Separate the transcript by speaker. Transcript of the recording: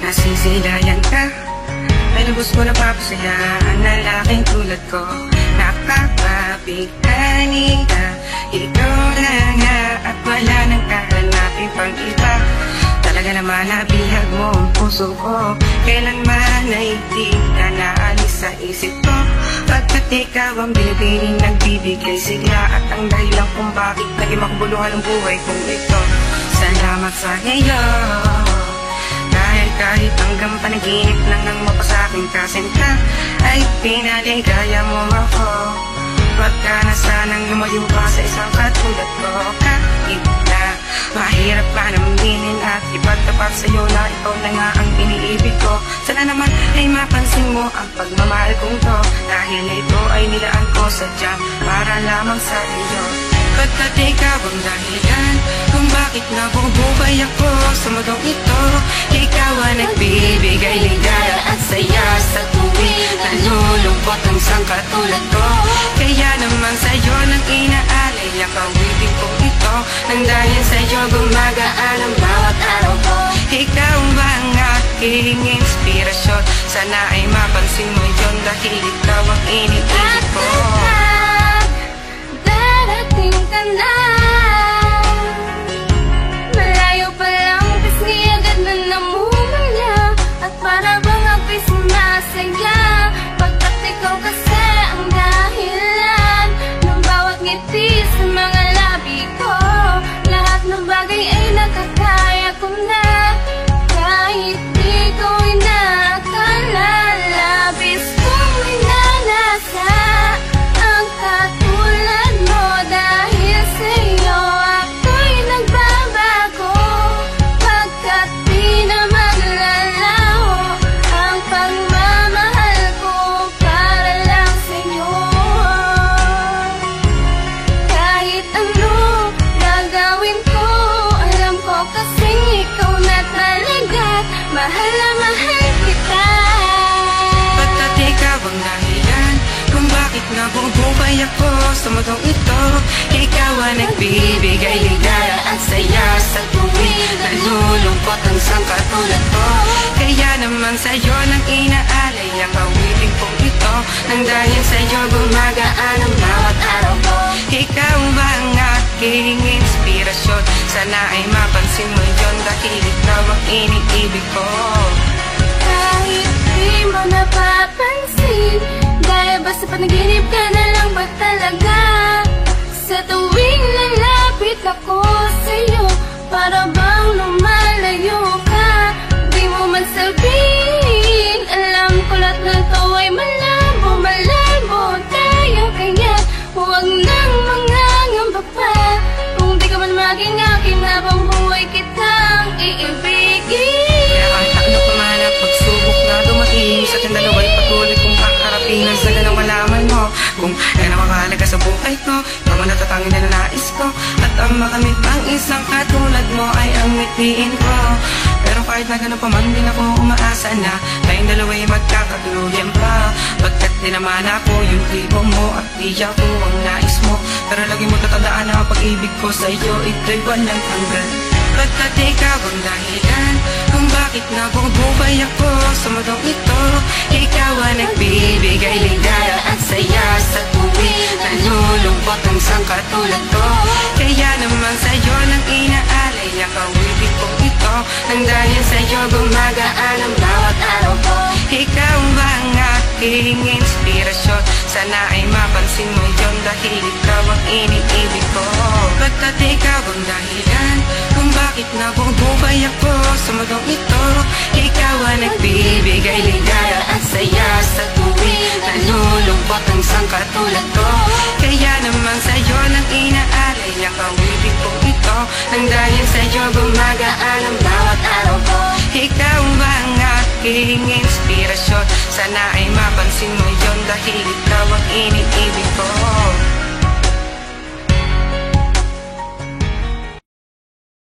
Speaker 1: nasisilayan ka. Ay lubos ko napapasaya ang lalaking tulad ko. Nakakapighani ka, ikaw na nga at wala nang kahanapin pang iba. Talaga naman nabihag mo ang puso ko, kailanman ay di ka naalis sa isip ko. Pagkat ikaw ang binibining nagbibigay sigla, at ang dahilan kung bakit naging makabuluhan ang buhay kong ito. Salamat sa iyo, dahil kahit hanggang panaginip lang nang mapasaking kasinta, ay pinaligaya mo ako. Huwag ka na sanang lumayo pa sa isang katulad ko. Kahit na mahirap pa naminin at ipagtapat sa'yo na ikaw na nga ang iniibig ko. Sana naman ay mapansin mo ang pagmamahal kong to, dahil ito ay nilaan ko sadyang para lamang sa iyo. Pagkat ikaw ang dahilan kung bakit nabubuhay ako sa mundong ito. Ikaw ang nagbibigay ligaya at saya sa tuwing nalulungkot ang isang katulad ko. Kaya naman sa'yo nang inaalay ang kawiling kong ito, nang dahil sa'yo gumagaan ang bawat araw ko. Ikaw ba ang aking inspirasyon? Sana ay mapansin mo yun, dahil ikaw ang iniibig ko.
Speaker 2: Darating ka na, malayo pa lang kasi agad na namumula, at para bang ako'y sumasagla. Pagkat ikaw kasi ang dahilan ng bawat ngiti sa mga labi ko. Lahat ng bagay ay nakakaya ko na, kahit di ko inakala. Labis kong minanasa ang katulad mo, dahil sa'yo ako'y nagbabago. Pagkat di na maglalaho ang pagmamahal ko para lang sa'yo. Kahit ano gagawin ko, alam ko kasing ikaw na talaga, mahal na mahal kita.
Speaker 1: Pagkat ikaw ang dahilan kung bakit nabubuhay ako sa mundong ito. Ikaw ang nagbibigay ligaya at saya sa tuwing nalulungkot ang isang katulad ko. Kaya naman sa'yo nang inaalay ang kawiling kong ito, nang dahil sa'yo gumagaan ang bawat araw ko. Ikaw ba ang aking inspirasyon? Sana ay mapansin mo yun, dahil ikaw ang iniibig ko.
Speaker 2: Kahit di mo napapansin, dahil ba sa panaginip ka na lang ba talaga? Sa tuwing lalapit ako sa'yo, para bang lumalayo ka. Di mo man sabihin, alam ko lahat na to ay malabo, malabo tayo. Kaya huwag nang mangangamba pa, kung di ka man maging akin habang buhay kitang iibigin.
Speaker 1: Kaya kahit ano pa man ang pagsubok na dumating, sa ating dalawa'y patuloy kong kakarapin. Nang sa ganang malaman mo kung ano ang mahalaga sa buhay ko, ikaw ang natatangin na nais ko, at ang makamit ang isang katulad mo ay ang mitiin ko. Pero kahit na gano'n pa man, din ako umaasa na tayong dalawa'y magkakatuluyan pa. Pagkat di naman ako yung tipo mo, at di ako ang nais mo. Pero lagi mo tatandaan na ang pag-ibig ko sa'yo, ito'y walang hanggan. Pagkat ikaw ang dahilan kung bakit nabubuhay ako sa mundong ito. Ikaw ang nagbibigay ligaya at saya sa tuwing nalulungkot ang isang katulad ko. Kaya naman sa'yo nang inaalay ang kawiling kong ito, nang dahil sa'yo gumagaan ang bawat araw ko. Ikaw ba ang aking inspirasyon? Sana ay mapansin mo yun, dahil ikaw ang iniibig ko. Pagkat ikaw ang dahilan kung bakit nabubuhay ako sa mundong ito. Ikaw ang nagbibigay ligaya at saya sa tuwing nalulungkot ang isang katulad ko. Kaya naman sa'yo nang inaalay ang kawiling kong ito, nang dahil sa'yo gumagaan ang bawat araw ko. Ikaw ba ang aking inspirasyon? Sana ay mapansin mo yun, dahil ikaw ang iniibig ko.